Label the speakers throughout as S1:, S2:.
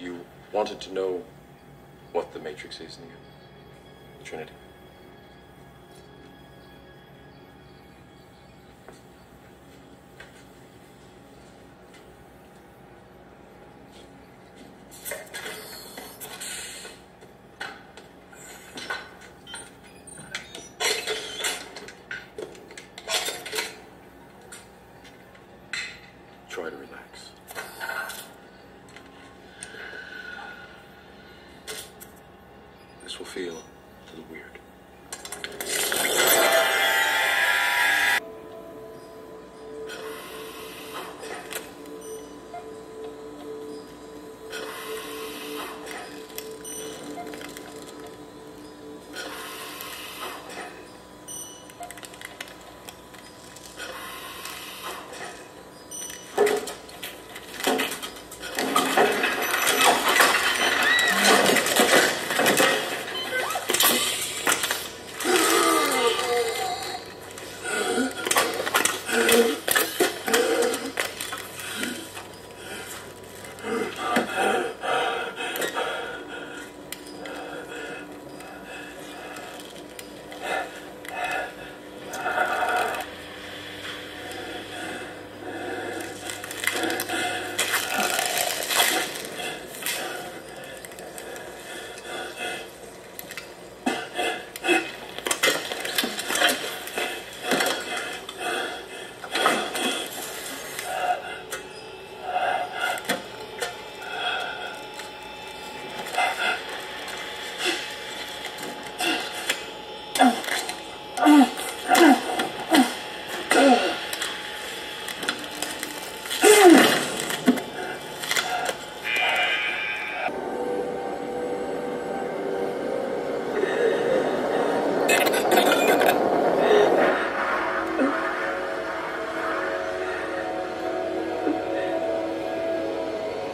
S1: You wanted to know what the Matrix is, Neo? Trinity. Try to relax. This will feel a little weird.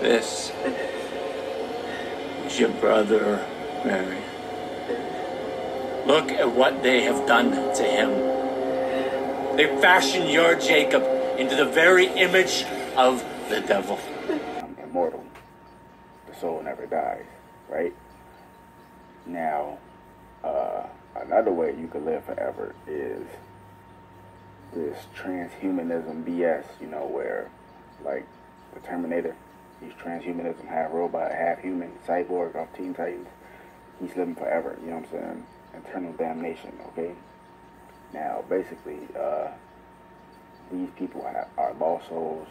S2: This is your brother, Mary. Look at what they have done to him. They fashioned your Jacob into the very image of the devil.
S3: I'm immortal. The soul never dies, right? Now, another way you could live forever is this transhumanism BS, you know, where, like, the Terminator, he's transhumanism, half robot, half human, cyborg off Teen Titans. He's living forever, you know what I'm saying? Eternal damnation, okay? Now, basically, these people are lost souls.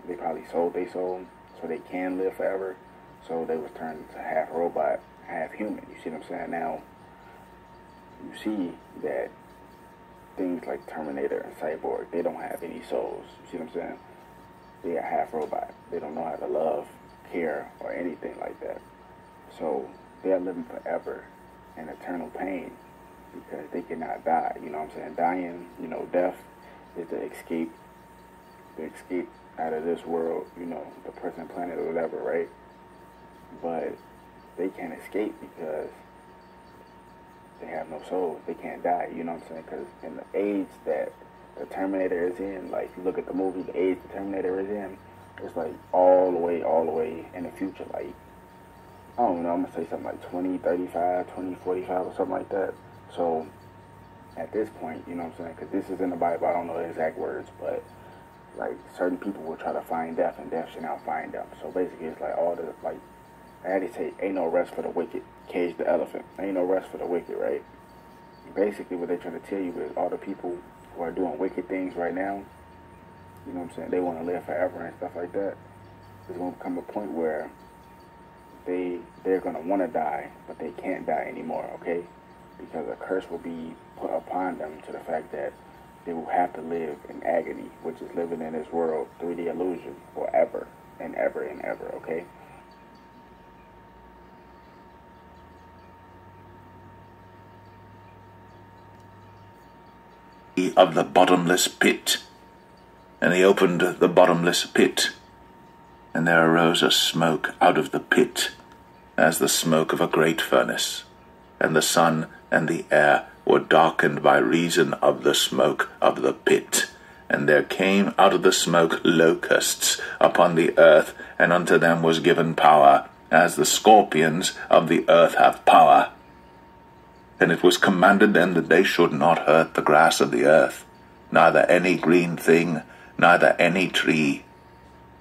S3: They probably sold their soul so they can live forever. So they was turned into half robot, half human. You see what I'm saying? Now, you see that things like Terminator and Cyborg, they don't have any souls. You see what I'm saying? They are half robot. They don't know how to love, care, or anything like that. So they are living forever in eternal pain because they cannot die. You know what I'm saying? Dying, you know, death is the escape out of this world, you know, the present planet or whatever, right? But they can't escape because they have no soul. They can't die, you know what I'm saying? Because in the age that the Terminator is in, like, if you look at the movie, the age the Terminator is in, it's like all the way in the future. Like, I don't know, I'm going to say something like 2035, 2045 or something like that. So, at this point, you know what I'm saying? Because this is in the Bible, I don't know the exact words, but, like, certain people will try to find death, and death should not find them. So, basically, it's like all the, like, I had to say, ain't no rest for the wicked. Cage the elephant. Ain't no rest for the wicked, right? Basically, what they're trying to tell you is all the people who are doing wicked things right now, you know what I'm saying, they want to live forever and stuff like that. There's going to come a point where they're going to want to die, but they can't die anymore, okay? Because a curse will be put upon them to the fact that they will have to live in agony, which is living in this world through the illusion forever and ever and ever, okay?
S4: Of the bottomless pit. And he opened the bottomless pit, and there arose a smoke out of the pit, as the smoke of a great furnace, and the sun and the air were darkened by reason of the smoke of the pit. And there came out of the smoke locusts upon the earth, and unto them was given power, as the scorpions of the earth have power. And it was commanded them that they should not hurt the grass of the earth, neither any green thing, neither any tree,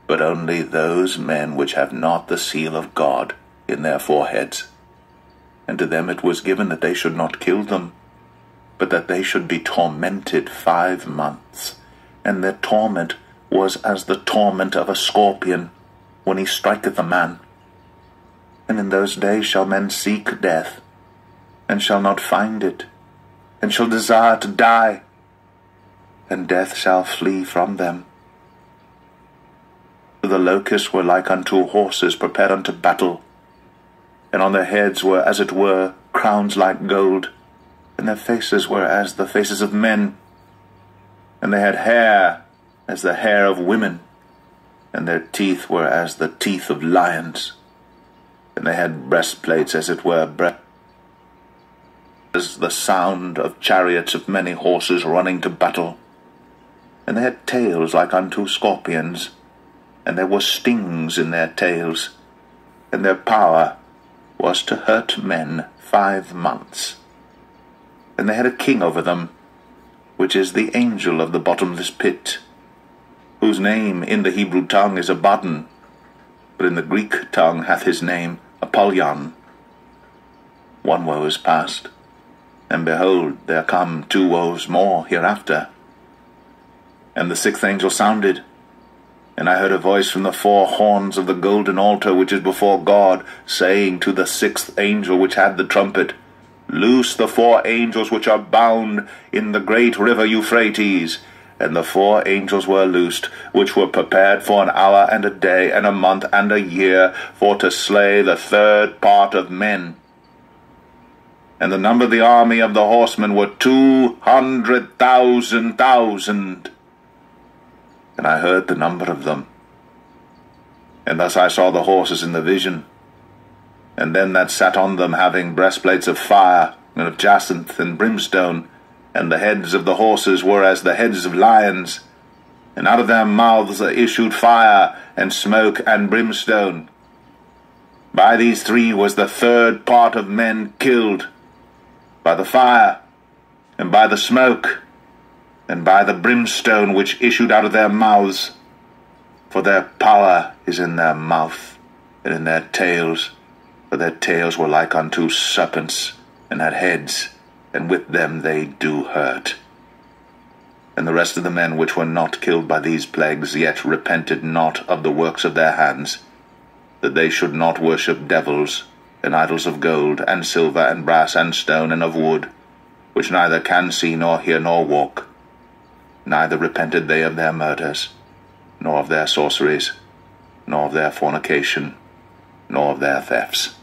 S4: but only those men which have not the seal of God in their foreheads. And to them it was given that they should not kill them, but that they should be tormented 5 months. And their torment was as the torment of a scorpion when he striketh a man. And in those days shall men seek death, and shall not find it, and shall desire to die, and death shall flee from them. For the locusts were like unto horses prepared unto battle, and on their heads were as it were crowns like gold, and their faces were as the faces of men, and they had hair as the hair of women, and their teeth were as the teeth of lions, and they had breastplates as it were as the sound of chariots of many horses running to battle. And they had tails like unto scorpions, and there were stings in their tails, and their power was to hurt men 5 months. And they had a king over them, which is the angel of the bottomless pit, whose name in the Hebrew tongue is Abaddon, but in the Greek tongue hath his name Apollyon. One woe is past, and behold, there come 2 woes more hereafter. And the 6th angel sounded, and I heard a voice from the 4 horns of the golden altar which is before God, saying to the 6th angel which had the trumpet, Loose the 4 angels which are bound in the great river Euphrates. And the 4 angels were loosed, which were prepared for an hour and a day and a month and a year, for to slay the 3rd part of men. And the number of the army of the horsemen were 200,000,000. And I heard the number of them. And thus I saw the horses in the vision, and them that sat on them having breastplates of fire, and of jacinth and brimstone, and the heads of the horses were as the heads of lions, and out of their mouths issued fire, and smoke, and brimstone. By these 3 was the 3rd part of men killed, by the fire, and by the smoke, and by the brimstone which issued out of their mouths. For their power is in their mouth, and in their tails, for their tails were like unto serpents, and had heads, and with them they do hurt. And the rest of the men which were not killed by these plagues yet repented not of the works of their hands, that they should not worship devils, and idols of gold, and silver, and brass, and stone, and of wood, which neither can see, nor hear, nor walk. Neither repented they of their murders, nor of their sorceries, nor of their fornication, nor of their thefts.